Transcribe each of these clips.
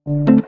Welcome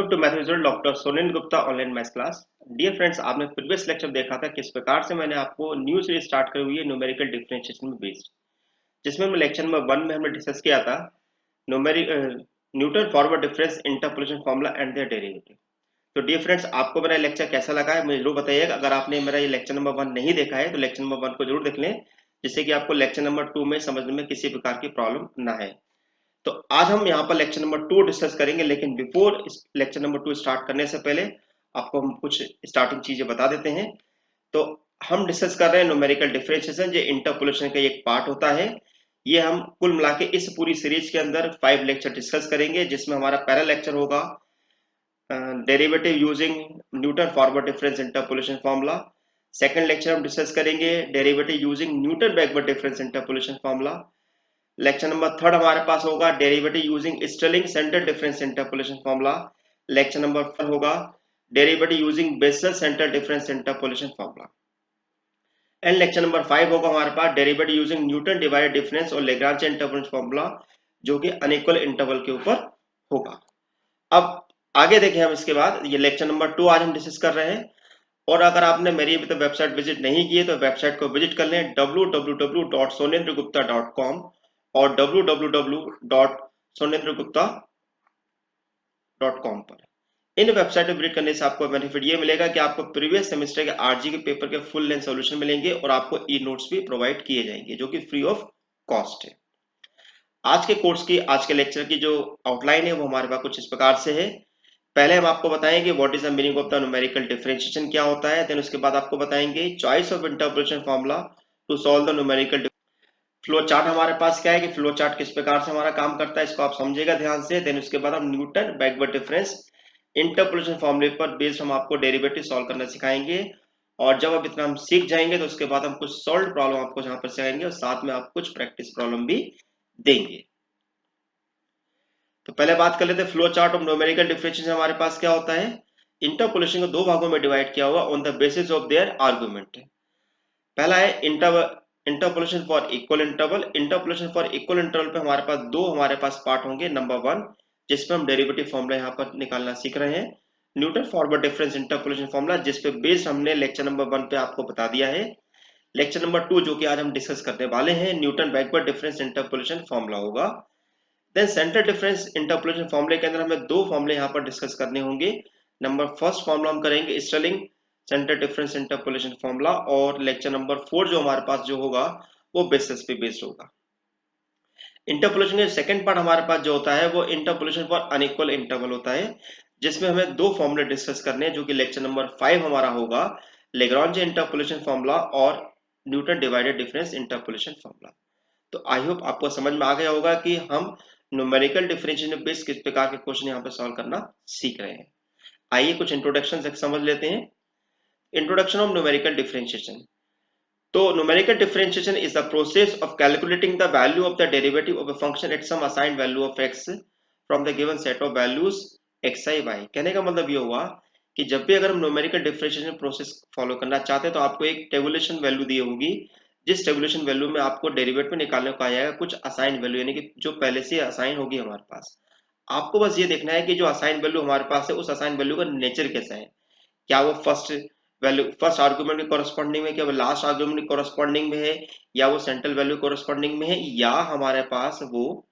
to math visual doctor Sonen Gupta online math class. Dear friends, आपने previous lecture देखा था किस प्रकार से मैंने आपको न्यू सीरीज स्टार्ट करी हुई है न्यूमेरिकल डिफरेंशिएशन में बेस्ड, जिसमें मैं लेक्चर नंबर 1 में हमने डिस्कस किया था numeric Newton forward difference interpolation formula and their derivative. तो डियर फ्रेंड्स, आपको मेरा लेक्चर कैसा लगा है मुझे जरूर बताइएगा। अगर आपने मेरा ये लेक्चर नंबर 1 नहीं देखा है तो लेक्चर नंबर 1 को जरूर देख लें, जिससे कि आपको लेक्चर नंबर 2 में समझने में किसी प्रकार की प्रॉब्लम ना है। तो आज हम यहाँ पर लेक्चर नंबर 2 डिस्कस करेंगे, लेकिन बिफोर इस लेक्चर नंबर 2 स्टार्ट करने से पहले आपको हम कुछ स्टार्टिंग चीजें बता देते हैं। तो हम डिस्कस कर रहे हैं न्यूमेरिकल डिफरेंशिएशन, जो इंटरपोलेशन का एक पार्ट होता है। ये हम कुल मिला के इस पूरी सीरीज के अंदर 5 लेक्चर डिस्कस करेंगे, जिसमें हमारा पहला लेक्चर होगा derivative using Newton forward difference interpolation formula. Second lecture हम डिस्कस करेंगे derivative using Newton backward difference interpolation formula. Lecture number 3 हमारे पास होगा derivative using Stirling centre difference interpolation formula. Lecture number 4 होगा derivative using Bessel centre difference interpolation formula. And lecture number 5 होगा हमारे पास derivative using Newton divided difference और Lagrange interpolation formula, जो कि अनइक्वल इंटरवल के ऊपर होगा। अब आगे देखें हम इसके बाद, ये लेक्चर नंबर 2 आज हम डिस्कस कर रहे हैं। और अगर आपने मेरी अभी तक वेबसाइट विजिट नहीं की है तो वेबसाइट को विजिट कर लें www.sonendragupta.com और www.sonendragupta.com पर। इन वेबसाइट पर विजिट करने से आपको बेनिफिट ये मिलेगा कि आपको प्रीवियस सेमेस्टर के आरजी के पेपर के फुल लेंथ सॉल्यूशन मिलेंगे और आपको ई नोट्स भी प्रोवाइड किए जाएंगे, जो कि फ्री ऑफ कॉस्ट है। आज के कोर्स की, आज के लेक्चर की जो आउटलाइन है वो हमारे पास कुछ इस प्रकार से है। पहले हम आपको बताएंगे what is the meaning of the numerical differentiation, क्या होता है। देन उसके बाद आपको बताएंगे choice of interpolation formula to solve the numerical. Flow chart हमारे पास क्या है कि फ्लो चार्ट किस प्रकार से हमारा काम करता है, इसको आप समझेगा ध्यान से। देन उसके बाद हम न्यूटन बैकवर्ड डिफरेंस इंटरपोलेशन फॉर्मूले पर बेस्ड हम आपको डेरिवेटिव सॉल्व करना सिखाएंगे। और जब अब इतना हम सीख जाएंगे तो उसके बाद हम कुछ सॉल्व प्रॉब्लम आपको जहां पर सिखाएंगे और साथ में आप कुछ प्रैक्टिस प्रॉब्लम भी देंगे। तो पहले बात कर लेते हैं flow chart of numerical differentiation. हमारे पास क्या होता है, इंटरपोलेशन को दो भागों में डिवाइड किया हुआ on the basis of their argument. पहला है interpolation for equal interval. Interpolation for equal interval पे हमारे पास दो पार्ट होंगे। नंबर 1, जिसपे हम डेरिवेटिव फॉर्मूला यहाँ पर निकालना सीख रहे हैं, Newton forward difference interpolation formula, जिसपे बेस्ड हमने लेक्चर नंबर 1 पे आपको बता दिया है। लेक्चर नंबर 2 जो कि आज हम डिस्कस करने वाले हैं, Newton backward difference interpolation formula होगा। देन सेंटर डिफरेंस इंटरपोलेशन फॉर्मूले के अंदर हमें दो फॉर्मूले यहाँ पर डिस्कस करने होंगे। नंबर फर्स्ट फॉर्मूला हम करेंगे sterling centre difference interpolation formula, और लेक्चर नंबर 4 जो हमारे पास जो होगा वो बेसिस पे बेस्ड होगा। इंटरपोलेशन का सेकंड पार्ट हमारे पास जो होता है वो इंटरपोलेशन फॉर अनइक्वल इंटरवल होता है, जिसमें हमें दो फॉर्मूले डिस्कस करने हैं, जो कि लेक्चर नंबर 5 हमारा होगा लेग्रांज इंटरपोलेशन फॉर्मूला और Newton divided difference interpolation formula. तो आई होप आपको समझ में आ गया होगा कि हम न्यूमेरिकल डिफरेंशिएशन बेस्ड किस प्रकार के क्वेश्चन यहाँ पे सॉल्व करना सीख रहे हैं। आइए कुछ इंट्रोडक्शन से समझ लेते हैं। Introduction of numerical differentiation. तो numerical differentiation is the process of calculating the value of the derivative of a function at some assigned value of x from the given set of values xi y। कहने का मतलब ये हुआ कि जब भी अगर हम न्यूमेरिकल डिफरेंशिएशन प्रोसेस फॉलो करना चाहते हैं तो आपको एक टेबुलेशन वैल्यू दी होगी, जिस टेबुलेशन वैल्यू में आपको डेरिवेटिव निकालने को कहा जाएगा कुछ असाइन वैल्यू, यानी कि जो पहले से असाइन होगी हमारे पास। आपको बस ये देखना है कि जो असाइन वैल्यू हमारे पास है उस असाइन वैल्यू का नेचर कैसा है। क्या वो फर्स्ट वैल्यू, फर्स्ट आर्गुमेंट के कॉरेस्पॉन्डिंग में, क्या वो लास्ट आर्गुमेंट के कॉरेस्पॉन्डिंग में है, या वो सेंट्रल वैल्यू कॉरेस्पॉन्डिंग में है, या हमारे पास वो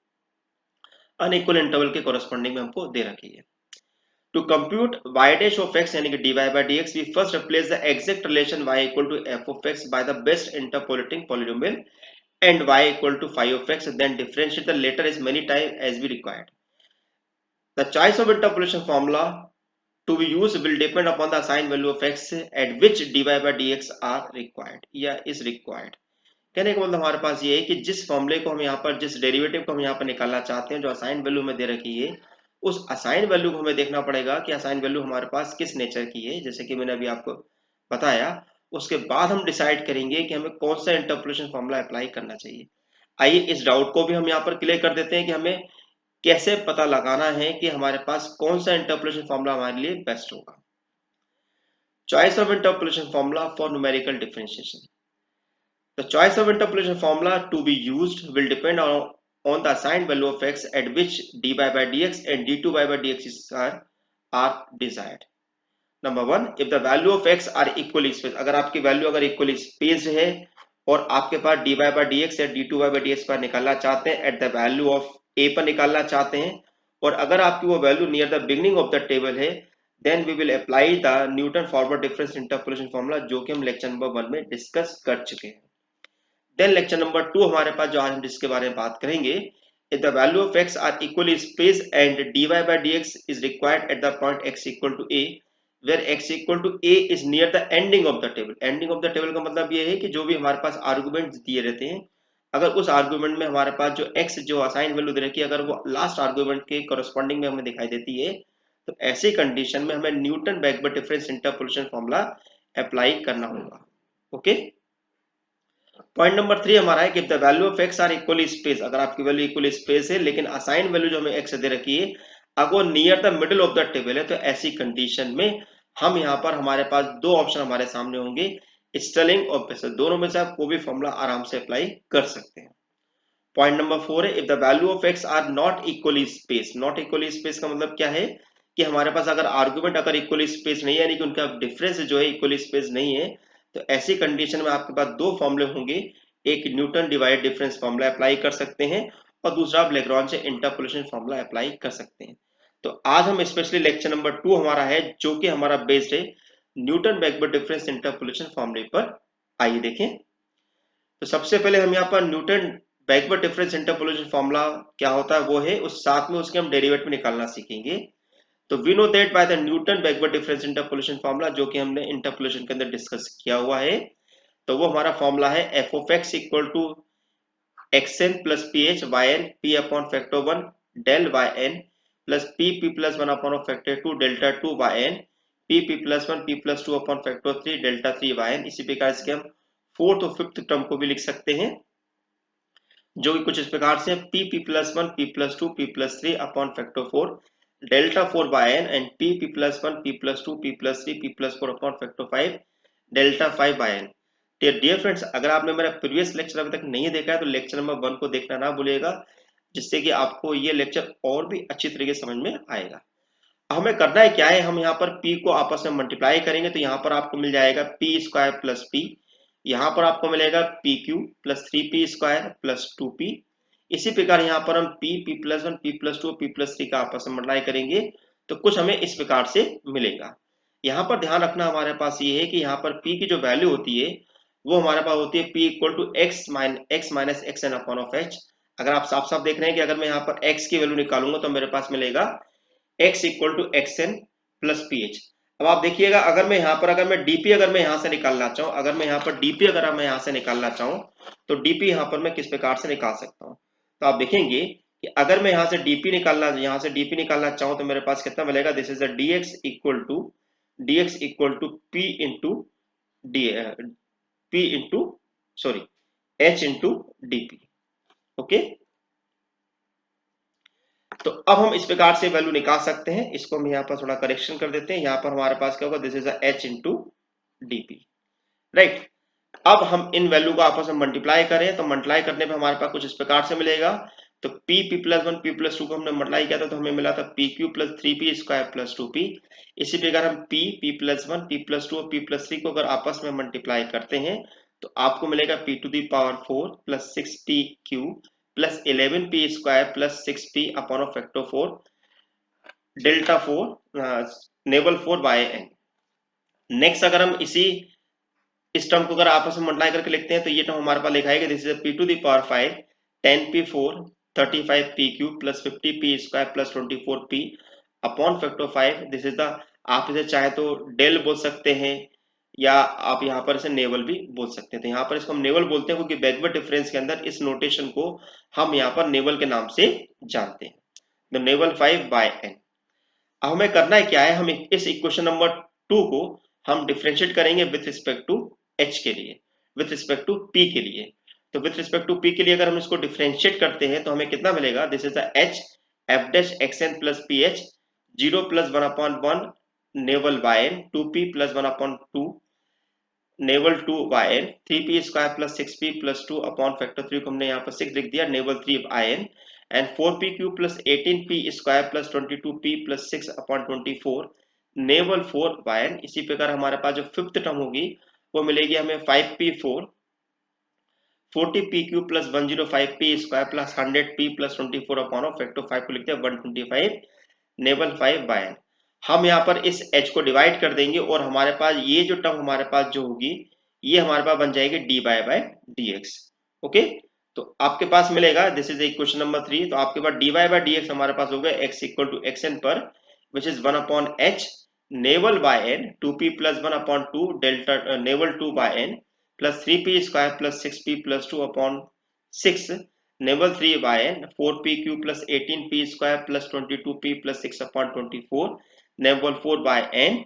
अनइक्वल इंटरवल के कॉरेस्पॉन्डिंग में हमको दे रखी है। To compute y dash of x यानी कि dy by dx, we first replace the exact relation y equal to f of x by the best interpolating polynomial and y equal to phi of x, then differentiate the latter as many times as we required. The choice of interpolation formula to be used will depend upon the assigned value of x at which dy by dx are required या is required। कहने का मतलब हमारे पास ये है कि जिस फॉर्मूले को हम यहाँ पर, जिस डेरिवेटिव को हम यहाँ पर निकालना चाहते हैं, जो असाइन वैल्यू में दे रखी है, उस असाइन वैल्यू को हमें देखना पड़ेगा कि असाइन वैल्यू हमारे पास किस नेचर की है। जैसे कि मैंने अभी आपको बताया, उसके बाद हम डिसाइड करेंगे कि हमें कौन सा इंटरपोलेशन फॉर्मूला अप्लाई करना चाहिए। आइए इस डाउट को भी हम यहाँ पर क्लियर कर देते हैं कि हमें कैसे पता लगाना है कि हमारे पास कौन सा इंटरपोलेशन फॉर्मूला हमारे लिए बेस्ट होगा। Choice of interpolation formula for numerical differentiation. The choice of interpolation formula to be used will depend on the assigned value of x at which dy by dx and d2y by dx are desired. Number one, if the value of x are equally spaced, अगर आपकी value अगर equally spaced है और आपके पास dy by dx या d2y by dx पर निकालना चाहते हैं, at the value of a पर निकालना चाहते हैं, और अगर आपकी वो value near the beginning of the table है, then we will apply the Newton forward difference interpolation formula, जो कि हम लेक्चर नंबर 1 में डिस्कस कर चुके हैं। देन लेक्चर नंबर 2 हमारे पास जो आज हम जिसके बारे में बात करेंगे, if the value of x are equally spaced and dy by dx is required at the point x equal to a where x equal to a is near the ending of the table। ending of the table का मतलब ये है कि जो भी हमारे पास argument दिए रहते हैं, अगर उस आर्गुमेंट में हमारे पास जो x जो असाइन वैल्यू दे रखी है, अगर वो लास्ट आर्गुमेंट के कॉरेस्पॉन्डिंग में हमें दिखाई देती है, तो ऐसी कंडीशन में हमें Newton backward difference interpolation formula apply करना होगा। ओके, पॉइंट नंबर 3 हमारा है कि the value of x are equally space, अगर आपकी वैल्यू इक्वली स्पेस है लेकिन असाइन वैल्यू जो हमें एक्स दे रखी है अगर near the middle of the table है, तो ऐसी कंडीशन में हम यहाँ पर हमारे पास दो ऑप्शन हमारे सामने होंगे, स्टेलिंग और बेसल, दोनों में से आप कोई भी फॉर्मूला आराम से अप्लाई कर सकते हैं। पॉइंट नंबर 4 है if the value of x are not equally space. Not equally space का मतलब क्या है कि हमारे पास अगर आर्गुमेंट अगर इक्वली स्पेस नहीं है, यानी कि उनका डिफरेंस जो है इक्वली स्पेस नहीं है, तो ऐसी कंडीशन में आपके पास दो फॉर्मूले होंगे, एक Newton divide difference formula apply कर सकते हैं और दूसरा आप लैग्रांज इंटरपोलेशन फॉर्मूला अप्लाई कर सकते हैं। तो आज हम स्पेशली लेक्चर नंबर 2 हमारा है, जो कि हमारा बेस्ड है न्यूटन बैकवर्ड डिफरेंस इंटरपोलेशन फॉर्मूले पर। आइए देखें। तो सबसे पहले हम यहाँ पर Newton backward difference interpolation formula क्या होता है वो है, उस साथ में उसके हम डेरिवेटिव निकालना सीखेंगे। तो we know that by the Newton backward difference interpolation formula, जो कि हमने इंटरपोलेशन के अंदर डिस्कस किया हुआ है, तो वो हमारा फॉर्मूला है f of x equal to x n plus p h y n p upon factor 1 del y n plus p plus 1 upon factor 2 delta 2 y n p plus 1 p plus 2 upon factor 3 delta 3 y n. इसी प्रकार इसके हम fourth और fifth term को भी लिख सकते हैं, जो कि कुछ इस प्रकार से p plus 1 p plus 2 p plus 3 upon factor 4 delta 4 by n and p plus 1 p plus 2 p plus 3 p plus 4 upon factor 5 delta 5 by n. Dear friends, अगर आपने मेरा प्रीवियस लेक्चर अभी तक नहीं देखा है तो लेक्चर नंबर 1 को देखना ना भूलिएगा, जिससे कि आपको ये लेक्चर और भी अच्छी तरीके से समझ में आएगा। हमें करना है क्या है, हम यहाँ पर p को आपस में मल्टीप्लाई करेंगे, तो यहाँ पर आपको मिल जाएगा पी स्क्वायर प्लस पी, यहाँ पर आपको मिलेगा P Q plus 3p square plus 2p। इसी प्रकार यहाँ पर हम P plus 1 p plus 2 p plus 3 का आपस में मल्टीप्लाई करेंगे, तो कुछ हमें इस प्रकार से मिलेगा। यहाँ पर ध्यान रखना हमारे पास ये है कि यहाँ पर p की जो वैल्यू होती है वो हमारे पास होती है p equal to x minus x n upon of h. अगर आप साफ साफ देख रहे हैं कि अगर मैं यहाँ पर x की वैल्यू निकालूंगा तो मेरे पास मिलेगा x equal to x n plus p h. अब आप देखिएगा, अगर मैं यहाँ पर अगर मैं डीपी अगर मैं यहाँ से निकालना चाहूँ, अगर मैं यहाँ पर डीपी अगर मैं यहाँ से निकालना चाहूँ, तो डीपी यहाँ पर मैं किस प्रकार से निकाल सकता हूँ। तो आप देखेंगे कि अगर मैं यहाँ से डीपी निकालना चाहूँ तो मेरे पास कितना मिलेगा, this is the dx equal to p into d p into sorry h into dp. Okay, तो अब हम इस प्रकार से वैल्यू निकाल सकते हैं। इसको हम यहाँ पर थोड़ा करेक्शन कर देते हैं, यहाँ पर हमारे पास क्या होगा, this is h into DP, right. अब हम इन वैल्यू को आपस में मल्टीप्लाई करें, तो मल्टीप्लाई करने पे हमारे पास कुछ इस प्रकार से मिलेगा। तो p प्लस 1 p प्लस 2 को हमने मल्टीप्लाई किया था, तो हमें मिला था p Q plus 3p square plus 2p। इसी प्रकार हम p प्लस 1 p प्लस 2 और p प्लस 3 को अगर आपस में मल्टीप्लाई करते हैं, तो आपको मिलेगा p to the power 4 plus 6p cube plus 11p square plus 6p upon of factor 4 delta 4 nabla 4 by n. Next अगर हम इस टर्म को अगर आपस में मल्टीप्लाई करके लिखते हैं, तो ये टर्म हमारे पास लिखा है कि this is p to the power 5 10p4 35p cube plus 50p square plus 24p upon factor 5। This is the, आप इसे चाहे तो डेल बोल सकते हैं या आप यहाँ पर इसे नेवल भी बोल सकते हैं। तो यहाँ पर इसको हम नेवल बोलते हैं क्योंकि बैकवर्ड डिफरेंस के अंदर इस नोटेशन को हम यहाँ पर नेवल के नाम से जानते हैं, द नेवल 5 बाय एन। अब हमें करना है क्या है, हम इस इक्वेशन नंबर 2 को हम डिफरेंशिएट करेंगे विथ रिस्पेक्ट टू h के लिए, विथ रिस्पेक्ट टू p के लिए। तो विथ रिस्पेक्ट टू p के लिए अगर हम इसको डिफरेंशिएट करते हैं तो हमें कितना मिलेगा, this is the h f dash xn plus ph 0 plus 1/1 naval yn 2p plus 1/2 nabla 2 yn 3p square plus 6p plus 2 upon factor 3 को हमने यहाँ पर 6 लिख दिया, naval 3 yn and 4p cube plus 18p square plus 22p plus 6 upon 24 nabla 4 yn। इसी प्रकार हमारे पास जो फिफ्थ टर्म होगी वो मिलेगी हमें 5p4 40p cube plus 105p square plus 100p plus 24 upon factor 5 को लिखते हैं 125 नेवल 5 बाय। हम यहाँ पर इस h को डिवाइड कर देंगे और हमारे पास ये जो टर्म हमारे पास जो होगी ये हमारे पास बन जाएगी dy बाय dx। ओके, तो आपके पास मिलेगा, दिस इज इक्वेशन नंबर 3, तो आपके पास dy बाय dx हमारे पास हो गया x इक्वल टू xn पर which is 1 upon h nabla by n 2p plus 1 upon 2 delta nabla 2 by n plus 3p square plus 6p plus 2 upon 6 nabla 3 by n 4p cube plus 18p square plus 22p plus 6 upon 24 nabla 4 by n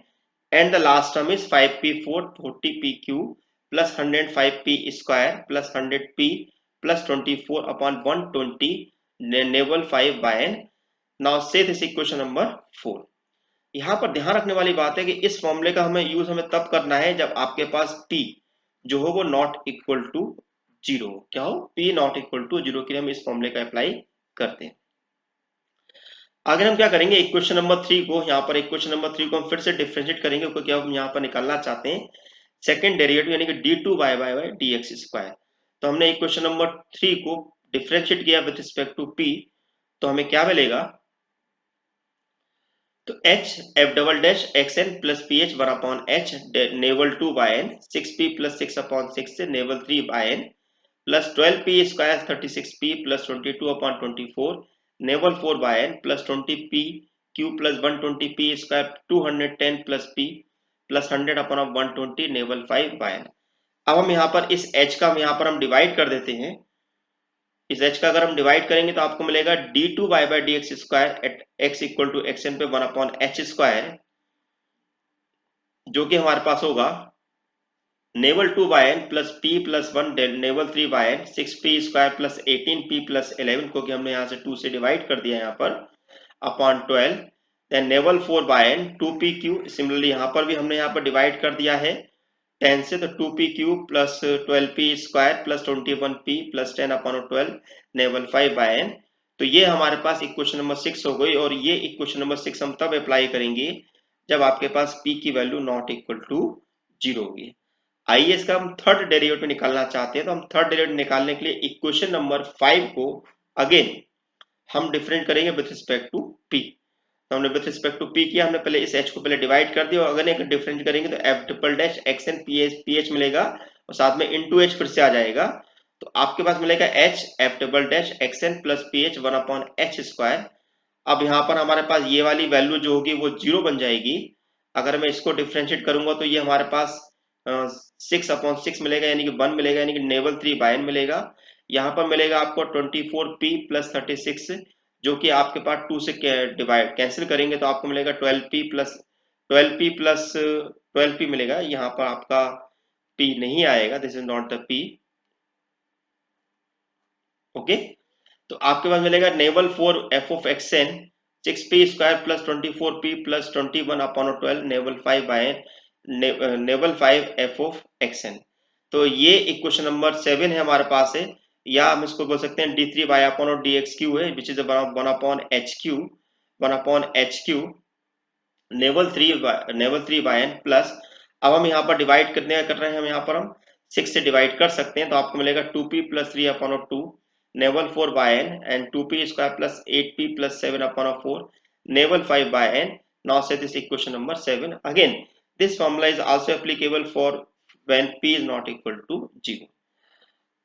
and the last term is 5p4 40p cube plus 105p square plus 100p plus 24 upon 120 naval 5 by n। Now say this equation number 4। यहाँ पर ध्यान रखने वाली बात है कि इस फॉर्मूले का हमें तब करना है जब आपके पास p जो हो वो नॉट इक्वल टू 0, क्या हो, p नॉट इक्वल टू 0 के लिए हम इस फॉर्मूले का अप्लाई करते हैं। आगे हम क्या करेंगे, इक्वेशन नंबर 3 को, यहाँ पर इक्वेशन नंबर 3 को हम फिर से डिफरेंशिएट करेंगे, क्योंकि हम यहाँ पर निकालना चाहते हैं सेकंड डेरिवेटिव यानी कि d2y बाय dx स्क्वायर। तो हमने इक्वेशन नंबर 3 को डिफरेंशिएट किया विद रिस्पेक्ट टू p, तो हमें क्या मिलेगा, तो h f double dash xn plus ph 1 upon h nabla 2 by n 6p plus 6 upon 6 से nabla 3 by n plus 12p square 36p plus 22 upon 24 nabla 4 by n plus 20p cube plus 120p square 210 plus p plus 100 upon 120 nabla 5 by n। अब हम यहाँ पर इस h का यहाँ पर हम डिवाइड कर देते हैं, इस h का अगर हम डिवाइड करेंगे तो आपको मिलेगा d2y by dx square at x equal to xn पे 1 अपॉन h स्क्वायर, जो कि हमारे पास होगा nabla 2 by n plus p plus 1 nabla 3 by n 6p square plus 18p plus 11 को कि हमने यहाँ से 2 से डिवाइड कर दिया यहाँ पर upon 12 then nabla 4 by n 2p cube, similarly यहाँ पर भी हमने यहाँ पर डिवाइड कर दिया है 10 से, तो 2p cube plus 12p square plus 21p plus 10 upon 12 nabla 5 by n। तो ये हमारे पास इक्वेशन नंबर 6 हो गई, और ये इक्वेशन नंबर 6 हम तब अप्लाई करेंगे जब आपके पास p की वैल्यू नॉट इक्वल टू 0 होगी। आइए इसका हम थर्ड डेरिवेटिव निकालना चाहते हैं, तो हम थर्ड डेरिवेटिव निकालने के लिए इक्वेशन नंबर 5 को अगेन हम डिफरेंट करेंगे विथ रिस्पेक्ट टू p। तो हमने विथ रिस्पेक्ट टू p किया, हमने पहले इस h को पहले डिवाइड कर दिया, और अगर एक डिफरेंट करेंगे तो f triple dash xn ph मिलेगा और साथ में इनटू h फिर से आ जाएगा, तो आपके पास मिलेगा h f double dash xn plus ph 1 upon h square. अब यहाँ पर हमारे पास ये वाली वैल्यू जो होगी वो 0 बन जाएगी। अगर मैं इसको डिफरेंशिएट करूंगा तो ये हमारे पास 6 अपॉन 6 मिलेगा, यानी कि 1 मिलेगा, यानी कि नेवल 3 बाय n मिलेगा। यहाँ पर मिलेगा आपको 24p प्लस 36, जो कि आपके पास 2 से डिवाइड कैंसिल करेंगे तो आपको मिलेगा 12p प्लस 12p मिलेगा। यहाँ पर आपका p नहीं आएगा, this is not the p। Okay, तो आपके पास मिलेगा nabla 4 f of xn 6p square plus 24p plus 21 upon 12 nabla 5 by nabla 5 f of xn। तो ये इक्वेशन नंबर 7 है हमारे पास है, या हम इसको बोल सकते हैं d3y अपॉन dx क्यू है, which is 1 upon h cube nabla 3 by n plus, अब हम यहाँ पर डिवाइड कर रहे हैं, हम यहाँ पर हम 6 से डिवाइड कर सकते हैं, तो आपको मिलेगा 2p plus 3 upon 2 nabla 4 by n and 2p square plus 8p plus 7 upon 4 nabla 5 by n। Now say this equation number 7 again this formula is also applicable for when p is not equal to 0।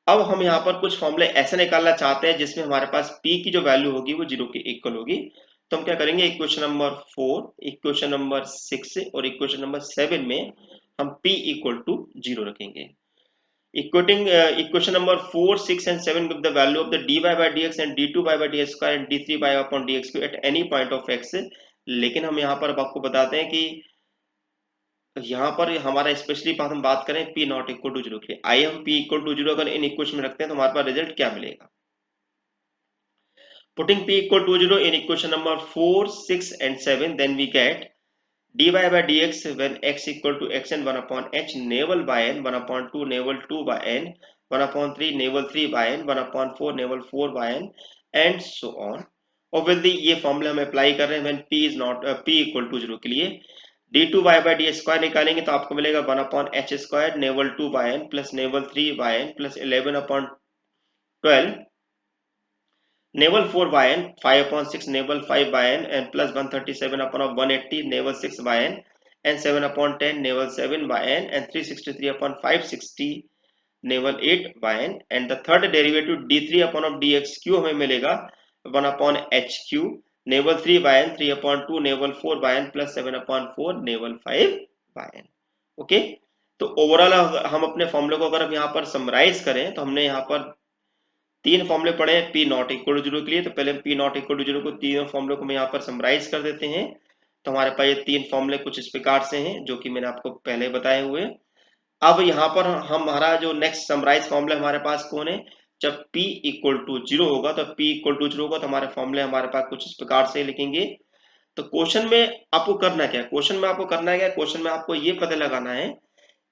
अब हम यहाँ पर कुछ फॉर्मूले ऐसे निकालना चाहते हैं जिसमें हमारे पास p की जो वैल्यू होगी वो 0 के इक्वल होगी, तो हम क्या करेंगे, इक्वेशन नंबर 4, इक्वेशन नंबर 6 और इक्वेशन नंबर 7 में हम p इक्वल टू 0 रखेंगे। Equation number 4, 6 and 7 give the value of the dy by dx and d2y by dx square and d3y upon dx at any point of x। लेकिन हम यहाँ पर अब आपको बताते हैं कि यहाँ पर हमारा स्पेशली बात हम बात करें p not equal to zero की, आइए हम पी इक्वल टू जीरो अगर इन इक्वेशन में रखते हैं तो हमारे पास रिजल्ट क्या मिलेगा। Putting p equal to 0 in equation number 4, 6 and 7, then we get dy by dx when x equal to xn 1 upon h navel by n 1 upon 2 navel 2 by n 1 upon 3 navel 3 by n 1 upon 4 navel 4 by n and so on। obviously ये formula हम apply कर रहे हैं when p is not p equal to 0 के लिए। d2y by d square निकालेंगे तो आपको मिलेगा 1 upon h square navel 2 by n plus navel 3 by n plus 11 upon 12 navel 4 by n 5 upon 6 navel 5 by n and plus 137 upon 180 navel 6 by n and 7 upon 10 navel 7 by n and 363 upon 560 navel 8 by n and the third derivative d3 upon of dx Q हमें मिलेगा 1 upon h Q navel 3 by n 3 upon 2 navel 4 by n plus 7 upon 4 navel 5 by n। Okay, तो overall हम अपने फॉर्मूले को अगर हम यहाँ पर समराइज करें तो हमने यहाँ पर तीन फॉर्मूले पढ़े हैं p not equal to zero के लिए। तो पहले p not equal to zero को तीनों फॉर्मूले को मैं यहाँ पर समराइज कर देते हैं। तो हमारे पास ये तीन फॉर्मूले कुछ इस प्रकार से हैं जो कि मैंने आपको पहले बताए हुए। अब यहाँ पर हमारा जो नेक्स्ट समराइज फॉर्मूला हमारे पास कौन है, जब p इक्वल टू जीरो होगा तो p इक्वल टू जीरो होगा तो हमारे फॉर्मूले हमारे पास कुछ इस प्रकार से लिखेंगे। तो क्वेश्चन में आपको करना क्या है, क्वेश्चन में आपको करना है क्या, क्वेश्चन में आपको ये पता लगाना है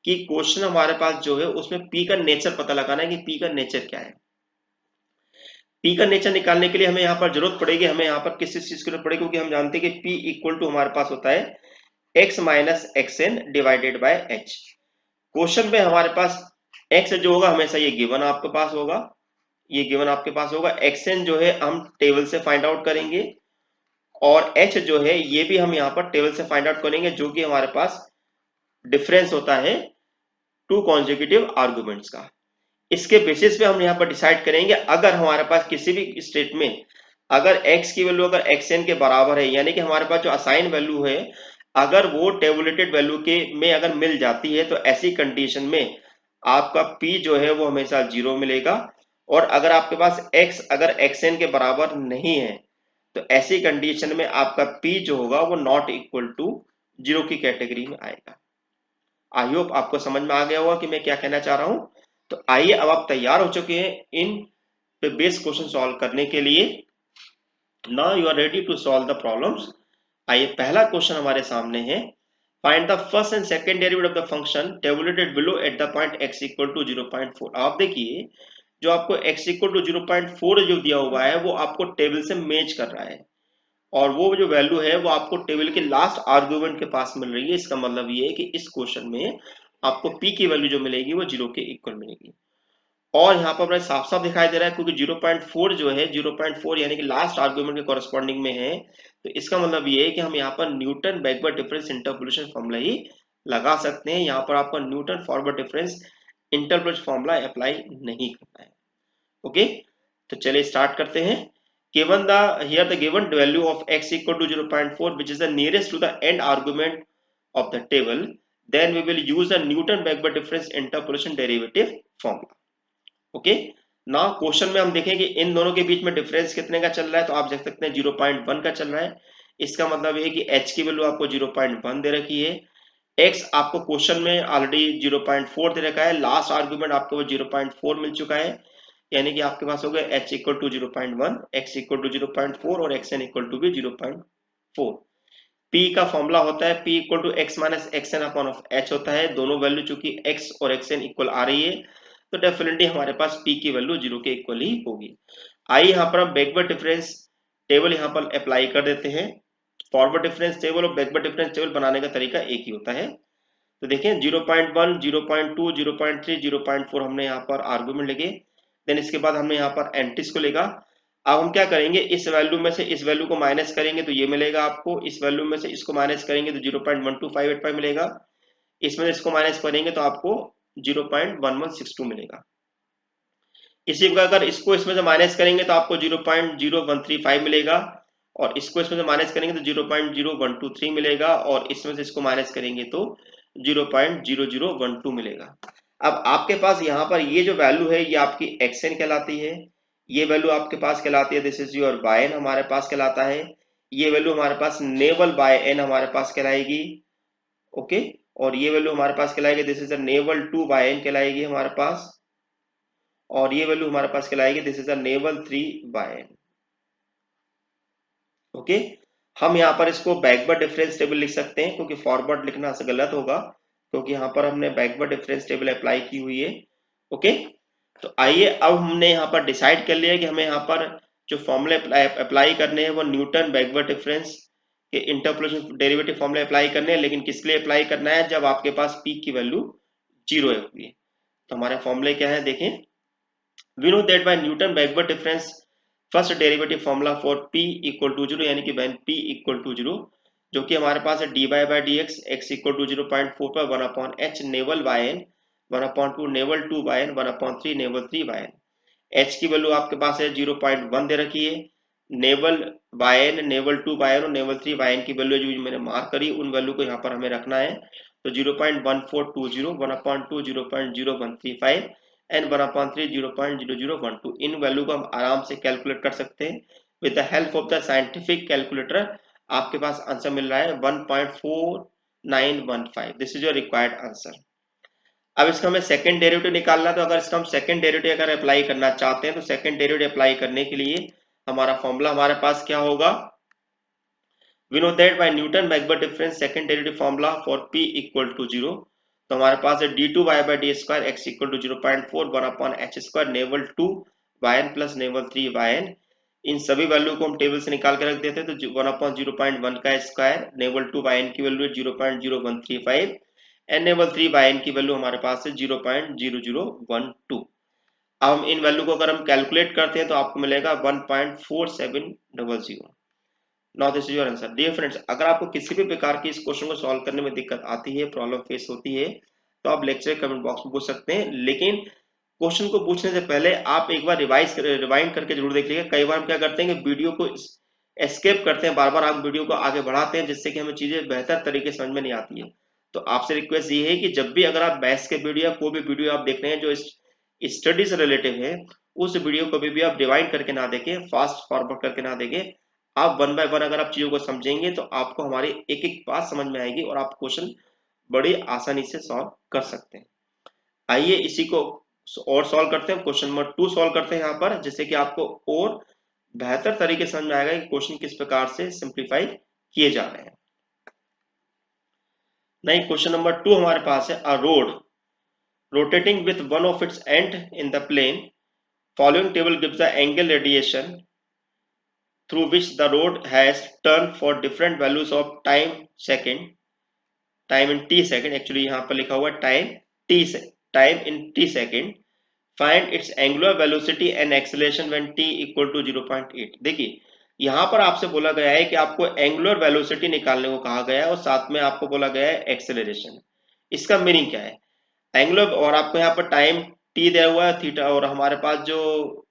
कि क्वेश्चन हमारे पास जो है उसमें p का नेचर पता लगाना है कि p का नेचर क्या है। p का नेचर निकालने के लिए हमें यहाँ पर जरूरत पड़ेगी, हमें यहाँ पर किसी चीज की जरूरत पड़ेगी क्योंकि हम जानते हैं कि p इक्वल टू हमारे पास होता है x minus xn divided by h। Question में हमारे पास x जो होगा हमेशा ये गिवन आपके पास होगा, ये गिवन आपके पास होगा। xn जो है हम टेबल से फाइंड आउट करेंगे और h जो है ये भी हम यहाँ पर टेबल से फाइंड आउट करेंगे जो कि हमारे पास डिफरेंस होता है टू कॉन्जिक्यूटिव आर्गुमेंट्स का। इसके बेसिस पे हम यहाँ पर डिसाइड करेंगे अगर हमारे पास किसी भी स्टेट में अगर x की वैल्यू अगर xn के बराबर है, यानी कि हमारे पास जो असाइन वैल्यू है अगर वो टेबुलेटेड वैल्यू के में अगर मिल जाती है तो ऐसी कंडीशन में आपका p जो है वो हमेशा जीरो मिलेगा। और अगर आपके पास x अगर xn के बराबर नहीं है तो ऐसी कंडीशन में आपका p जो होगा वो नॉट इक्वल टू जीरो की कैटेगरी में आएगा। आई होप आपको समझ में आ गया होगा कि मैं क्या कहना चाह रहा हूं। तो आइए अब आप तैयार हो चुके हैं इन पे बेस क्वेश्चन सॉल्व करने के लिए। Now you are ready to solve the problems. आइए पहला क्वेश्चन हमारे सामने है, find the first and second derivative of the function tabulated below at the point x equal to 0.4। आप देखिए जो आपको x इक्वल टू 0.4 जो दिया हुआ है वो आपको टेबल से मैच कर रहा है और वो जो वैल्यू है वो आपको टेबल के लास्ट आर्गुमेंट के पास मिल रही है। इसका मतलब ये है कि इस क्वेश्चन में आपको p की वैल्यू जो मिलेगी वो 0 के इक्वल मिलेगी और यहाँ पर साफ साफ दिखाई दे रहा है क्योंकि 0.4 जो है 0.4 यानी कि लास्ट आर्गुमेंट के कॉरेस्पॉन्डिंग में है। तो इसका मतलब ये है कि हम यहाँ पर Newton backward difference interpolation formula ही लगा सकते हैं। यहाँ पर आपको Newton forward difference interpolation formula apply नहीं करना है। ओके, तो चलिए स्टार्ट करते हैं। given the here the given value of x equal to 0.4 which is the nearest to the end argument of the table, then we will use the Newton backward difference interpolation derivative formula। Okay, ना question में हम देखें कि इन दोनों के बीच में difference कितने का चल रहा है, तो आप देख सकते हैं 0.1 का चल रहा है। इसका मतलब ये है कि h की वैल्यू आपको 0.1 दे रखी है, x आपको क्वेश्चन में ऑलरेडी 0.4 दे रखा है, लास्ट आर्गुमेंट आपको वो 0.4 मिल चुका है, यानी कि आपके पास हो गया h equal to 0.1, x equal to 0.4 और xn इक्वल टू भी 0.4। p का फॉर्मूला होता है p equal to x minus x n upon of h होता है। दोनों वैल्यू चूंकि x और xn इक्वल आ रही है तो डेफिनेटली हमारे पास p की वैल्यू 0 के इक्वल ही होगी। आइए यहाँ पर हम बैकवर्ड डिफरेंस टेबल यहाँ पर अप्लाई कर देते हैं। फॉरवर्ड डिफरेंस टेबल और बैकवर्ड डिफरेंस टेबल बनाने का तरीका एक ही होता है। तो देखें 0.1, 0.2, 0.3, 0.4 हमने यहाँ पर आर्गुमेंट लिखे, देन इसके बाद हमने यहाँ पर एंटीज को लेगा। अब हम क्या करेंगे, इस वैल्यू में से इस वैल्यू को माइनस करेंगे तो ये मिलेगा आपको, इस वैल्यू में से इसको माइनस करेंगे तो 0.12585 मिलेगा, इसमें इसको माइनस करेंगे तो आपको 0.1162 मिलेगा। इसी प्रकार अगर इसको इसमें से माइनस करेंगे तो आपको 0.0135 मिलेगा और इसको इसमें से माइनस करेंगे तो 0.0123 मिलेगा और इसमें से इसको माइनस करेंगे तो 0.0012 मिलेगा। अब आपके पास यहाँ पर ये जो वैल्यू है ये आपकी xn कहलाती है, ये वैल्यू आपके पास कहलाती है this is your by n हमारे पास कहलाता है, ये वैल्यू हमारे पास नेवल बाय एन हमारे पास कहलाएगी। ओके, और ये वैल्यू हमारे पास कहलाएगी this is a nabla 2 by n कहलाएगी हमारे पास, और ये वैल्यू हमारे पास कहलाएगी this is a nabla 3 by n. Okay, हम यहाँ पर इसको बैकवर्ड डिफरेंस टेबल लिख सकते हैं, क्योंकि फॉरवर्ड लिखना से गलत होगा, क्योंकि यहाँ पर हमने बैकवर्ड डिफरेंस टेबल अप्लाई की हुई है। ओके, तो आइए अब हमने यहाँ पर डिसाइड कर लिया कि हमें यहाँ पर जो फॉर्मूले अप्लाई करने हैं वो न्यूटन बैकवर्ड डिफरेंस के इंटरपोलेशन डेरिवेटिव फॉर्मूले अप्लाई करने हैं, लेकिन किस लिए अप्लाई करना है, जब आपके पास पी की वैल्यू 0 होगी। तो हमारे फॉर्मूले क्या है देखें, we know that by Newton backward difference first derivative formula for p equal to 0, यानी कि व्हेन p इक्वल टू 0, जो कि हमारे पास है dy by dx x equal to 0.4 पर 1 upon h nabla by n 1 upon 2 nabla 2 by n 1 upon 3 nabla 3 by n। h की value आपके पास है 0.1 दे रखी है, nabla by n nabla 2 by n और नेवल 3 बाय n की वैल्यू जो मैंने मार्क करी उन वैल्यू को यहाँ पर हमें रखना है। तो 0.1420 1 अपॉन 2 0.0135 एंड 1/3 0.0012, इन वैल्यू को हम आराम से कैलकुलेट कर सकते हैं with the help of the scientific calculator. आपके पास आंसर मिल रहा है 1.4915, this is your required answer. अब इसका हमें सेकंड डेरिवेटिव निकालना है, तो अगर इसका हम सेकंड डेरिवेटिव अगर अप्लाई करना चाहते हैं तो सेकंड डेरिवेटिव अप्लाई करने के लिए हमारा फॉर्मूला हमारे पास क्या होगा, we know that by Newton backward difference second derivative formula for p equal to 0, तो हमारे पास है d2y by d square x equal to 0.4 1 upon h square nabla 2 by n plus nabla 3 by n। इन सभी value को हम table से निकाल के रख देते हैं, तो 1 अपॉन 0.1 का स्क्वायर नेवल 2 बाय n की वैल्यू है 0.0135 एंड नेवल 3 बाय n की वैल्यू हमारे पास है 0.0012। अब हम इन वैल्यू को अगर हम कैलकुलेट करते हैं तो आपको मिलेगा 1.4700। Now this is your answer. Dear friends, अगर आपको किसी भी प्रकार की इस क्वेश्चन को सॉल्व करने में दिक्कत आती है, प्रॉब्लम फेस होती है, तो आप लेक्चर कमेंट बॉक्स में पूछ सकते हैं, लेकिन क्वेश्चन को पूछने से पहले आप एक बार रिवाइंड करके जरूर देख लीजिए। कई बार हम क्या करते हैं कि वीडियो को एस्केप करते हैं, बार बार आप वीडियो को आगे बढ़ाते हैं, जिससे कि हमें चीजें बेहतर तरीके से समझ में नहीं आती है। तो आपसे रिक्वेस्ट ये है कि जब भी अगर आप मैथ्स के वीडियो या कोई भी वीडियो आप देख रहे हैं जो स्टडी से रिलेटिव है, उस वीडियो को भी आप रिवाइंड करके ना देखें, फास्ट फॉरवर्ड करके ना देखें। आप वन बाय वन अगर आप चीजों को समझेंगे तो आपको हमारी एक एक बात समझ में आएगी और आप क्वेश्चन बड़ी आसानी से सॉल्व कर सकते हैं। आइए इसी को और सॉल्व करते हैं, क्वेश्चन नंबर 2 सॉल्व करते हैं यहाँ पर, जिससे कि आपको और बेहतर तरीके से समझ में आएगा कि क्वेश्चन किस प्रकार से सिंप्लीफाई किए जा रहे हैं। नहीं, क्वेश्चन नंबर 2 हमारे पास है, a rod rotating with one of its end in the plane, following table gives the angle radiation through which the road has turned for different values of time in t second, actually यहाँ पर लिखा हुआ time in t second, find its angular velocity and acceleration when t equal to 0.8। देखिए यहाँ पर आपसे बोला गया है कि आपको एंगुलर वेलोसिटी निकालने को कहा गया है और साथ में आपको बोला गया है एक्सेलरेशन। इसका मीनिंग क्या है, एंगुलर, और आपको यहाँ पर टाइम t दिया हुआ है थीटा, और हमारे पास जो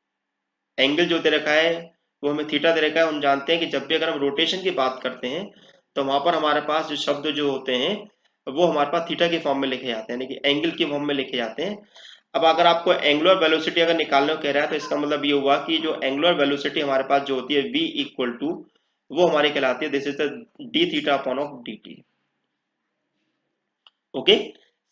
एंगल जो दे रखा है वो हमें थीटा दे रखा है। हम जानते हैं कि जब भी अगर हम रोटेशन की बात करते हैं तो वहां पर हमारे पास जो शब्द जो होते हैं वो हमारे पास थीटा के फॉर्म में लिखे जाते हैं, यानी कि एंगल के फॉर्म में लिखे जाते हैं। अब अगर आपको एंगुलर वेलोसिटी अगर निकालने को कह रहा है तो इसका मतलब ये हुआ कि जो एंगुलर वेलोसिटी हमारे पास जो होती है v इक्वल टू, वो हमारी कहलाती है this is the D theta upon of d T. Okay,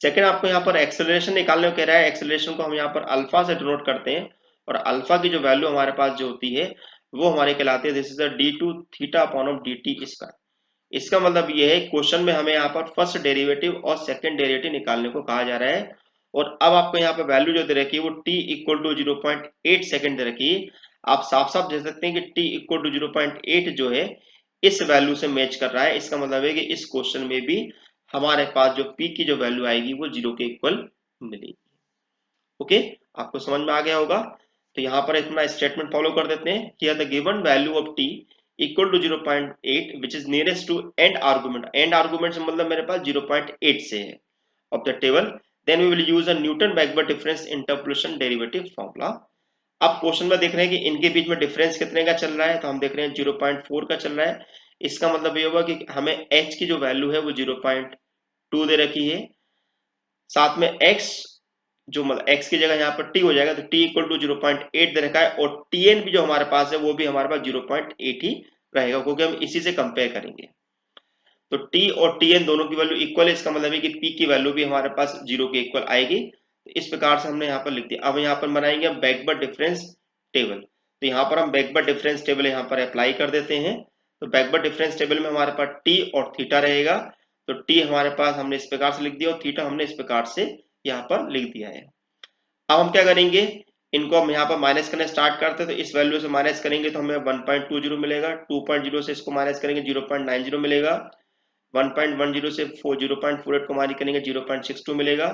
second आपको यहाँ पर एक्सेलरेशन निकालने को कह रहा है, एक्सेलरेशन को हम यहाँ पर अल्फा से डिनोट करते हैं, और अल्फा की जो वैल्यू हमारे पास जो होती है वो हमारी कहलाती है this is the d two theta upon of d t square. इसका मतलब ये है क्वेश्चन में हमें यहाँ पर फर्स्ट डेरिवेटिव और सेकंड डेरिवेटिव निकालने को कहा जा रहा है, और अब आपको यहाँ पर वैल्यू जो दे रखी है वो t इक्वल टू 0.8 सेकंड दे रखी है। आप साफ साफ दे सकते हैं कि t इक्वल टू 0.8 जो है इस वैल्यू से मैच कर रहा है। इसका मतलब है कि इस क्वेश्चन में भी हमारे पास जो p की जो वैल्यू आएगी वो 0 के इक्वल मिलेगी। ओके, आपको समझ में आ गया होगा। तो यहाँ पर अपना स्टेटमेंट फॉलो कर देते हैं, here the given value of t equal to 0.8 which is nearest to end argument, end argument से मतलब मेरे पास 0.8 से है of the table, then we will use a Newton backward difference interpolation derivative formula. अब क्वेश्चन में देख रहे हैं कि इनके बीच में डिफरेंस कितने का चल रहा है, तो हम देख रहे हैं 0.4 का चल रहा है। इसका मतलब ये होगा कि हमें h की जो वैल्यू है वो 0.2 दे रखी है, साथ में x जो मतलब x की जगह यहाँ पर t हो जाएगा, तो t इक्वल टू 0.8 दे रखा है, और tn भी जो हमारे पास है वो भी हमारे पास 0.8 ही रहेगा, क्योंकि हम इसी से कंपेयर करेंगे। तो टी और टी एन दोनों की वैल्यू इक्वल है, इसका मतलब है कि पी की वैल्यू भी हमारे पास 0 के इक्वल आएगी। तो इस प्रकार से हमने यहाँ पर लिख दिया। अब यहाँ पर बनाएंगे हम बैकवर्ड डिफरेंस टेबल। तो यहाँ पर हम बैकवर्ड डिफरेंस टेबल यहाँ पर अप्लाई कर देते हैं। तो बैकवर्ड डिफरेंस टेबल में हमारे पास टी और थीटा रहेगा। तो टी हमारे पास हमने इस प्रकार से लिख दिया और थीटा हमने इस प्रकार से यहाँ पर लिख दिया है। अब हम क्या करेंगे, इनको हम यहाँ पर माइनस करने स्टार्ट करते हैं। तो इस वैल्यू से माइनस करेंगे तो हमें 1.20 मिलेगा, 2.0 से इसको माइनस करेंगे 0.90 मिलेगा, 1.10 से 0.48 को माइनस करेंगे 0.62 मिलेगा,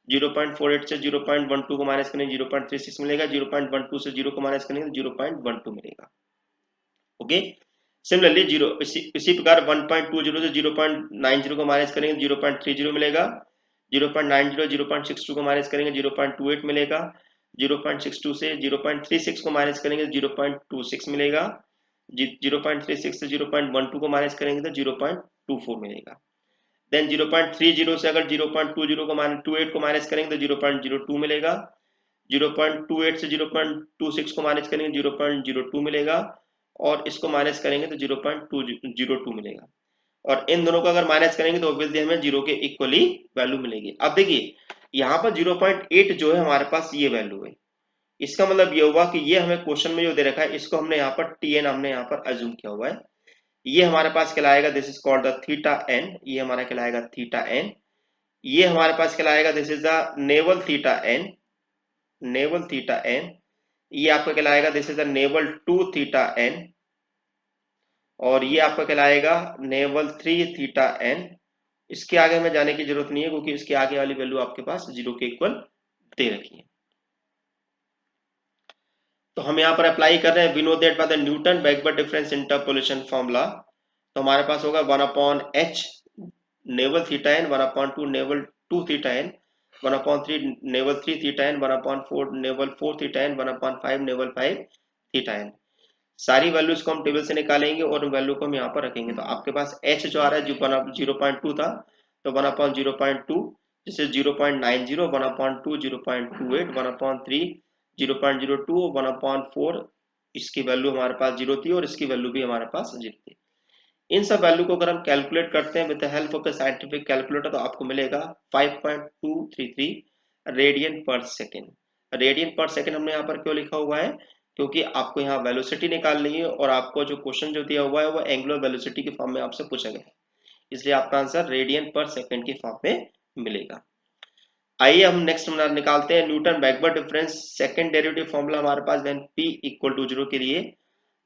0.48 से 0.12 को माइनस करेंगे 0.36 मिलेगा, 0.12 से 0 को माइनस करेंगे 0.12 मिलेगा। ओके, सिमिलरली इसी प्रकार 1.20 से 0.90 को माइनस करेंगे 0.30 मिलेगा, 0.90 0.62 को माइनस करेंगे 0.28 मिलेगा, 0.62 से 0.36 को माइनस करेंगे 0.26 मिलेगा, 0.36 से 0.12 को माइनस करेंगे तो 0.24 मिलेगा। देन 0.30 से अगर 0.20 को माइनस 28 को माइनस करेंगे तो 0.02 मिलेगा, 0.28 से 0.26 को माइनस करेंगे 0.02 मिलेगा, और इसको माइनस करेंगे तो 0.202 मिलेगा। और इन दोनों को अगर माइनस करेंगे तो ऑब्वियसली हमें 0 के इक्वली वैल्यू मिलेगी। अब देखिए यहाँ पर 0.8 जो है हमारे पास ये वैल्यू है। इसका मतलब ये हुआ कि ये हमें क्वेश्चन में जो दे रखा है इसको हमने यहाँ पर टीएन हमने यहाँ पर अज्यूम किया हुआ है। ये हमारे पास कहलाएगा this is called the theta n, ये हमारा कहलाएगा थीटा एन। ये हमारे पास कहलाएगा this is the nabla theta n, nabla theta n. ये आपका कहलाएगा this is the nabla 2 theta n, और ये आपका कहलाएगा नेवल 3 थीटा एन। इसके आगे हमें जाने की जरूरत नहीं है क्योंकि इसके आगे वाली वैल्यू आपके पास 0 के इक्वल दे रखी है। तो हम यहाँ पर अप्लाई कर रहे हैं we know that by the Newton backward difference interpolation formula. तो हमारे पास होगा 1/h nabla theta n, 1/2 nabla 2 theta n, 1/3 nabla 3 theta n, 1/4 nabla 4 theta n, 1/5 nabla 5 theta n. सारी वैल्यूज को हम टेबल से निकालेंगे और वैल्यू को हम यहाँ पर रखेंगे। तो आपके पास h जो आ रहा है जो 0.2 था, तो 1/0.2 जिसे 0.90, 1/2 0.28, 1/3 0.02, 1/4 इसकी वैल्यू हमारे पास 0 थी और इसकी वैल्यू भी हमारे पास 0 थी। इन सब वैल्यू को अगर हम कैलकुलेट करते हैं with the help of the scientific calculator तो आपको मिलेगा 5.233 रेडियन पर सेकेंड। रेडियन पर सेकेंड हमने यहाँ पर क्यों लिखा हुआ है, क्योंकि आपको यहाँ वेलोसिटी निकालनी है और आपको जो क्वेश्चन जो दिया हुआ है वो एंगुलर वेलोसिटी के फॉर्म में आपसे पूछा गया है, इसलिए आपका आंसर रेडियन पर सेकेंड के फॉर्म में मिलेगा। आइए हम नेक्स्ट निकालते हैं Newton backward difference second derivative formula हमारे पास व्हेन p इक्वल टू 0 के लिए।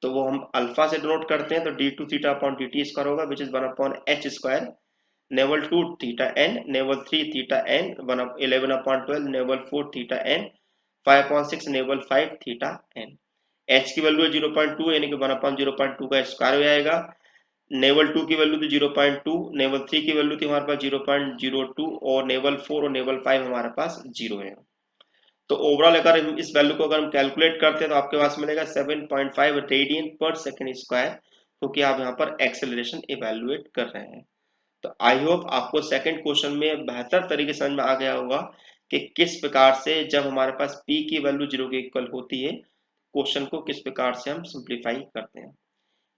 तो वो हम अल्फा से डिनोट करते हैं, तो d2 theta upon dt square होगा विच is 1 upon h square, nabla 2 theta n, naval 3 theta n, 11 upon 12 naval 4 theta n, 5/6 naval 5 theta n। h की वैल्यू है 0.2 यानी कि 1 अपॉन 0.2 का स्क्वायर हो जाएगा। नेवल 2 की वैल्यू थी 0.2, नेवल 3 की वैल्यू थी हमारे पास 0.02 और नेवल 4 और नेवल 5 हमारे पास 0 है। तो ओवरऑल अगर हम इस वैल्यू को अगर हम कैलकुलेट करते हैं तो आपके पास मिलेगा 7.5 रेडियन पर सेकेंड स्क्वायर, क्योंकि आप यहाँ पर एक्सेलरेशन इवेल्युएट कर रहे हैं। तो आई होप आपको सेकंड क्वेश्चन में बेहतर तरीके से समझ में आ गया होगा कि किस प्रकार से जब हमारे पास p की वैल्यू 0 के इक्वल होती है क्वेश्चन को किस प्रकार से हम सिंप्लीफाई करते हैं।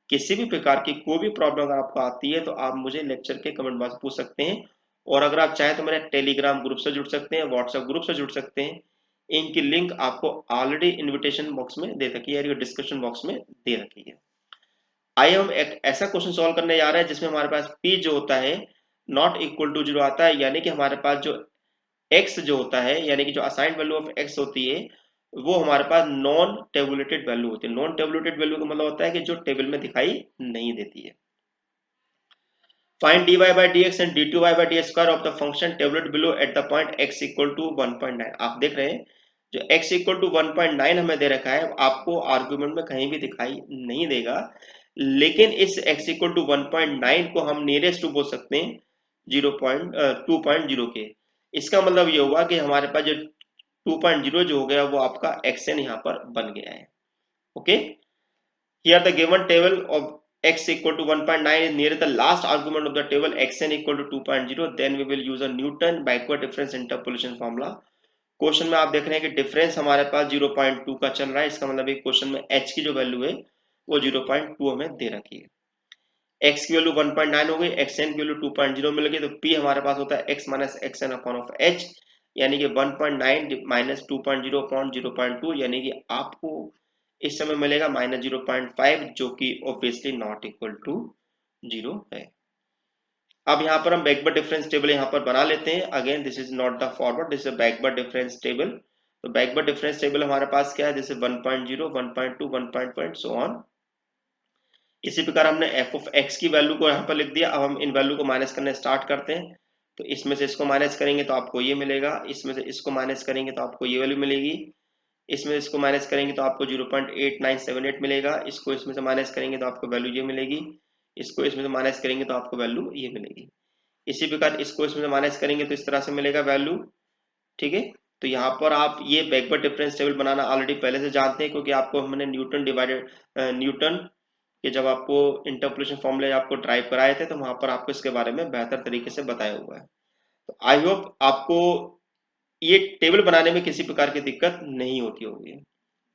किसी भी प्रकार की कोई भी प्रॉब्लम अगर आपको आती है तो आप मुझे लेक्चर के कमेंट बॉक्स में पूछ सकते हैं, और अगर आप चाहें तो मेरे टेलीग्राम ग्रुप से जुड़ सकते हैं, व्हाट्सएप ग्रुप से जुड़ सकते हैं। इनकी लिंक आपको ऑलरेडी इनविटेशन बॉक्स में दे रखी है, डिस्क्रिप्शन बॉक्स में दे रखी है। आइए हम एक ऐसा क्वेश्चन सॉल्व करने जा रहे हैं जिसमें हमारे पास p जो होता है नॉट इक्वल टू 0 आता है, यानी कि हमारे पास जो x जो होता है यानी कि जो असाइंड वैल्यू ऑफ x होती है वो हमारे पास नॉन टेबुलेटेड वैल्यू होती है। नॉन टेबुलेटेड वैल्यू का मतलब होता है कि जो टेबल में दिखाई नहीं देती है। Find dy by dx and d2y by ds square of the function tabulated below at the point x equal to 1.9। आप देख रहे हैं जो x equal to 1.9 हमें दे रखा है आपको आर्गुमेंट में कहीं भी दिखाई नहीं देगा, लेकिन इस x equal to 1.9 को हम नियरेस्ट टू बोल सकते हैं 2.0 के। इसका मतलब ये होगा कि हमारे पास जो 2.0 जो हो गया वो आपका xn यहाँ पर बन गया है। Okay, here the given table of x equal to 1.9 is near the last argument of the table xn equal to 2.0, then we will use a Newton backward difference interpolation formula। Question में आप देख रहे हैं कि difference हमारे पास 0.2 का चल रहा है, इसका मतलब एक क्वेश्चन में h की जो वैल्यू है वो 0.2 हमें दे रखी है। x की वैल्यू 1.9 हो गई, xn की वैल्यू 2.0 मिल गई, तो p हमारे पास होता है x minus xn upon of h, यानी कि 1.9 माइनस 2.0 अपॉन 0.2, यानी कि आपको इस समय मिलेगा माइनस 0.5, जो कि ऑब्वियसली नॉट इक्वल टू 0 है। अब यहाँ पर हम बैकवर्ड डिफरेंस टेबल यहाँ पर बना लेते हैं। Again this is not the forward, this is backward difference table. तो बैकवर्ड डिफरेंस टेबल हमारे पास क्या है, जैसे 1.0, 1.2, 1.1 सो ऑन। इसी प्रकार हमने f ऑफ x की वैल्यू को यहाँ पर लिख दिया। अब हम इन वैल्यू को माइनस करने स्टार्ट करते हैं। तो इसमें से इसको माइनस करेंगे तो आपको ये मिलेगा, इसमें से इसको माइनस करेंगे तो आपको ये वैल्यू मिलेगी, इसमें इसको माइनस करेंगे तो आपको 0.8978 मिलेगा, इसको इसमें से माइनस करेंगे तो आपको वैल्यू ये मिलेगी, इसको इसमें से माइनस करेंगे तो आपको वैल्यू ये मिलेगी। इसी प्रकार इसको इसमें से माइनस करेंगे तो इस तरह से मिलेगा वैल्यू। ठीक है, तो यहाँ पर आप ये बैकवर्ड डिफरेंस टेबल बनाना ऑलरेडी पहले से जानते हैं, क्योंकि आपको हमने न्यूटन के जब आपको इंटरपोलेशन फॉर्मूले आपको ड्राइव कराए थे, तो वहां पर आपको इसके बारे में बेहतर तरीके से बताया हुआ है। तो आई होप आपको ये टेबल बनाने में किसी प्रकार की दिक्कत नहीं होती होगी।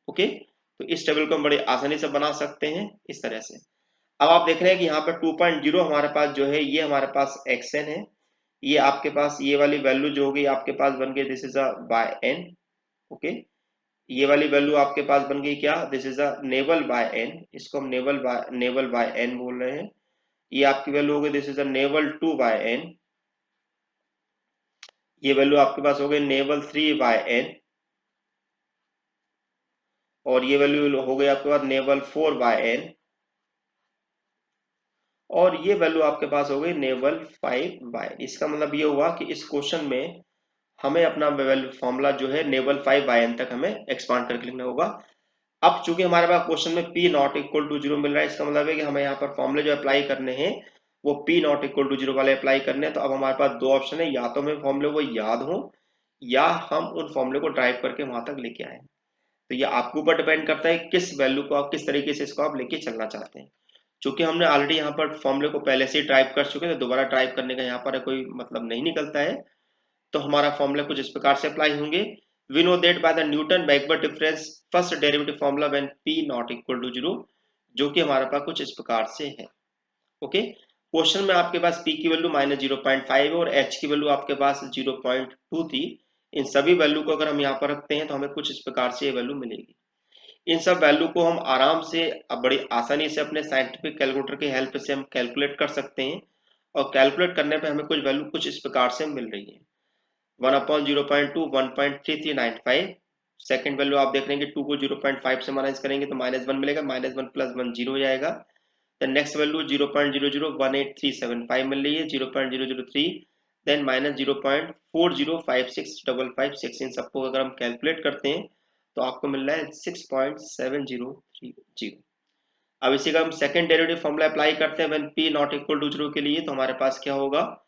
ओके, तो इस टेबल को हम बड़े आसानी से बना सकते हैं इस तरह से। अब आप देख रहे हैं कि यहाँ पर 2.0 हमारे पास जो है, ये हमारे पास xn है, ये आपके पास ये वाली वैल्यू जो होगी आपके पास बन गई this is a by n। Okay, ये वाली वैल्यू आपके पास बन गई क्या, this is a nabla by n, इसको हम नेवल बाय n बोल रहे हैं। ये आपकी वैल्यू हो गई this is a nabla 2 by n, ये वैल्यू आपके पास हो गई नेवल 3 बाय n, और ये वैल्यू हो गई आपके पास नेवल 4 बाय n, और ये वैल्यू आपके पास हो गई नेवल 5 बाय। इसका मतलब ये हुआ कि इस क्वेश्चन में हमें अपना वैल्यू फॉर्मूला जो है नेवल 5 बाय n तक हमें एक्सपांड करके लिखना होगा। अब चूंकि हमारे पास क्वेश्चन में p नॉट इक्वल टू 0 मिल रहा है, इसका मतलब है कि हमें यहाँ पर फॉर्मूले जो अप्लाई करने हैं वो p नॉट इक्वल टू 0 वाले अप्लाई करने हैं। तो अब हमारे पास दो ऑप्शन है, या तो हमें फॉर्मूले को याद हो या हम उन फॉर्मूले को ड्राइव करके वहां तक लेके आए। तो ये आपके ऊपर डिपेंड करता है किस वैल्यू को आप किस तरीके से इसको आप लेके चलना चाहते हैं। चूंकि हमने ऑलरेडी यहाँ पर फॉर्मूले को पहले से ही ड्राइव कर चुके हैं, तो दोबारा ड्राइव करने का यहाँ पर कोई मतलब नहीं निकलता है। तो हमारा फॉर्मूला कुछ इस प्रकार से अप्लाई होंगे। We know that by the Newton backward difference first derivative formula when p not equal to 0, जो कि हमारे पास कुछ इस प्रकार से है। ओके, क्वेश्चन में आपके पास p की वैल्यू माइनस 0.5 है और h की वैल्यू आपके पास 0.2 थी। इन सभी वैल्यू को अगर हम यहाँ पर रखते हैं तो हमें कुछ इस प्रकार से ये वैल्यू मिलेगी। इन सब वैल्यू को हम आराम से अब बड़ी आसानी से अपने साइंटिफिक कैलकुलेटर की हेल्प से हम कैलकुलेट कर सकते हैं, और कैलकुलेट करने पे हमें कुछ वैल्यू कुछ इस प्रकार से मिल रही है। 1/0.2 1.3395। सेकेंड वैल्यू आप देख रहे हैं कि 2 को 0.5 से माइनस करेंगे तो -1 मिलेगा, -1 + 1 0 हो जाएगा। देन नेक्स्ट वैल्यू 0.001837 मिल रही है, 0.003, देन -0.4056556। इन सबको अगर हम कैलकुलेट करते हैं तो आपको मिल रहा है 6.7030। अब इसी का हम सेकंड डेरिवेटिव फॉर्मूला अप्लाई करते हैं when p not equal to 0 के लिए। तो हमारे पास क्या होगा,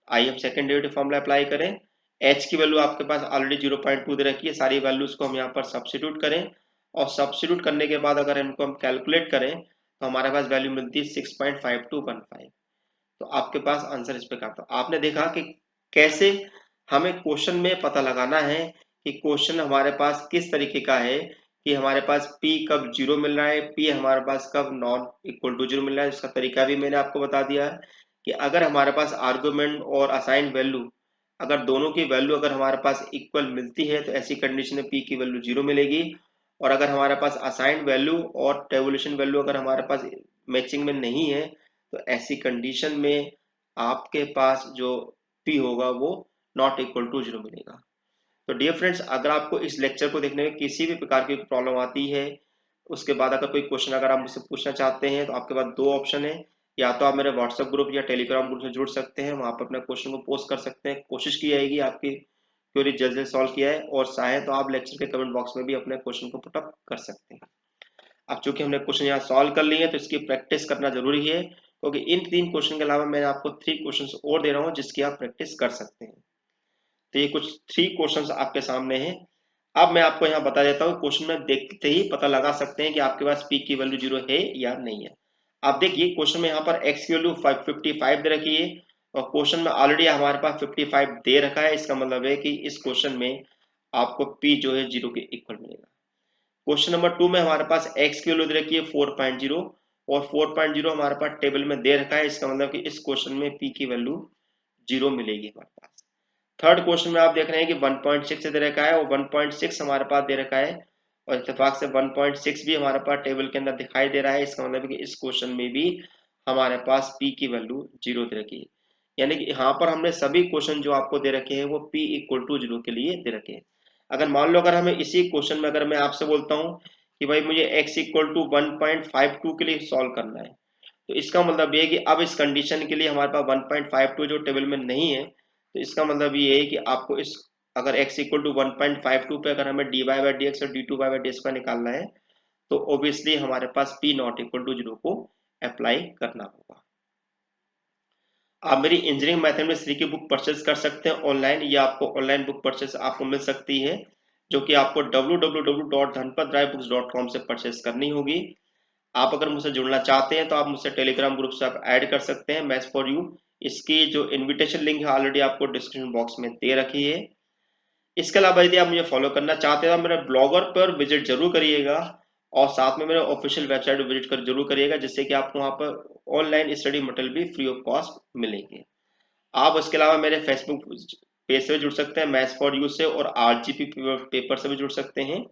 आइए हम सेकंड डेरिवेटिव फॉर्मूला अप्लाई करें। h की वैल्यू आपके पास ऑलरेडी 0.2 दे रखी है, सारी वैल्यूज को हम यहाँ पर सब्स्टिट्यूट करें, और सब्स्टिट्यूट करने के बाद अगर इनको हम कैलकुलेट करें तो हमारे पास वैल्यू मिलती है 6.5215। तो आपके पास आंसर इस प्रकार था। आपने देखा कि कैसे हमें क्वेश्चन में पता लगाना है कि क्वेश्चन हमारे पास किस तरीके का है, कि हमारे पास p कब 0 मिल रहा है, p हमारे पास कब नॉट इक्वल टू 0 मिल रहा है। इसका तरीका भी मैंने आपको बता दिया है कि अगर हमारे पास आर्गुमेंट और असाइन वैल्यू, अगर दोनों की वैल्यू अगर हमारे पास इक्वल मिलती है तो ऐसी कंडीशन में p की वैल्यू 0 मिलेगी, और अगर हमारे पास असाइन वैल्यू और टेबुलेशन वैल्यू अगर हमारे पास मैचिंग में नहीं है तो ऐसी कंडीशन में आपके पास जो p होगा वो नॉट इक्वल टू 0 मिलेगा। तो डियर फ्रेंड्स, अगर आपको इस लेक्चर को देखने में किसी भी प्रकार की प्रॉब्लम आती है, उसके बाद अगर कोई क्वेश्चन अगर आप मुझसे पूछना चाहते हैं, तो आपके पास दो ऑप्शन है, या तो आप मेरे व्हाट्सएप ग्रुप या टेलीग्राम ग्रुप से जुड़ सकते हैं, वहां पर अपना क्वेश्चन को पोस्ट कर सकते हैं, कोशिश की जाएगी आपकी क्वेरी जल्द से सॉल्व किया है, और चाहे तो आप लेक्चर के कमेंट बॉक्स में भी अपने क्वेश्चन को पुटअप कर सकते हैं। अब चूंकि हमने क्वेश्चन यहाँ सॉल्व कर लिए हैं तो इसकी प्रैक्टिस करना जरूरी है, क्योंकि इन 3 क्वेश्चन के अलावा मैं आपको 3 क्वेश्चन और दे रहा हूँ जिसकी आप प्रैक्टिस कर सकते हैं। तो ये कुछ 3 क्वेश्चंस आपके सामने हैं। अब मैं आपको यहाँ बता देता हूँ, क्वेश्चन में देखते ही पता लगा सकते हैं कि आपके पास p की वैल्यू 0 है या नहीं है। आप देखिए क्वेश्चन में यहाँ पर x की वैल्यू 55 दे रखी है, और क्वेश्चन में ऑलरेडी हमारे पास 55 दे रखा है। इसका मतलब है कि इस क्वेश्चन में आपको p जो है 0 के इक्वल मिलेगा। क्वेश्चन नंबर 2 में हमारे पास x की वैल्यू दे रखी है 4.0, और 4.0 हमारे पास टेबल में दे रखा है, इसका मतलब कि इस क्वेश्चन में p की वैल्यू 0 मिलेगी हमारे पास। थर्ड क्वेश्चन में आप देख रहे हैं कि 1.6 दे रखा है और 1.6 हमारे पास दे रखा है और इत्तेफाक से 1.6 भी हमारे पास टेबल के अंदर दिखाई दे रहा है, इसका मतलब कि इस क्वेश्चन में भी हमारे पास p की वैल्यू 0 दे रखी है। यानी कि यहाँ पर हमने सभी क्वेश्चन जो आपको दे रखे हैं वो p इक्वल टू 0 के लिए दे रखे हैं। अगर मान लो अगर हमें इसी क्वेश्चन में अगर मैं आपसे बोलता हूँ कि भाई मुझे x इक्वल टू 1.52 के लिए सॉल्व करना है, तो इसका मतलब ये है कि अब इस कंडीशन के लिए हमारे पास 1.52 जो टेबल में नहीं है, तो इसका मतलब ये है कि आपको इस अगर x इक्वल टू 1.52 पे अगर हमें dy बाई डी एक्स और D two by D square निकालना है, तो ऑब्वियसली हमारे पास p नॉट इक्वल टू 0 को अप्लाई करना होगा। आप मेरी इंजीनियरिंग मैथमेटिक्स 3 की बुक परचेज कर सकते हैं ऑनलाइन, या आपको ऑनलाइन बुक परचेज आपको मिल सकती है, जो कि आपको www.dhanpatRaiBooks.com से परचेज करनी होगी। आप अगर मुझसे जुड़ना चाहते हैं तो आप मुझसे टेलीग्राम ग्रुप से आप ऐड कर सकते हैं, मैथ्स फॉर यू। इसकी जो इनविटेशन लिंक है ऑलरेडी आपको डिस्क्रिप्शन बॉक्स में दे रखी है। इसके अलावा यदि आप मुझे फॉलो करना चाहते हैं तो मेरे ब्लॉगर पर विजिट जरूर करिएगा और साथ में मेरे ऑफिशियल वेबसाइट पर विजिट कर जरूर करिएगा, जिससे कि आपको वहां पर ऑनलाइन स्टडी मटेरियल भी फ्री ऑफ कॉस्ट मिलेंगे। आप इसके अलावा मेरे फेसबुक पेज से भी जुड़ सकते हैं, मैथ्स फॉर यू से, और आरजीपी पेपर से भी जुड़ सकते हैं।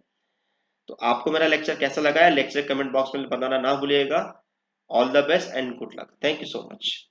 तो आपको मेरा लेक्चर कैसा लगा है, लेक्चर कमेंट बॉक्स में बताना ना भूलिएगा। All the best and good luck. Thank you so much.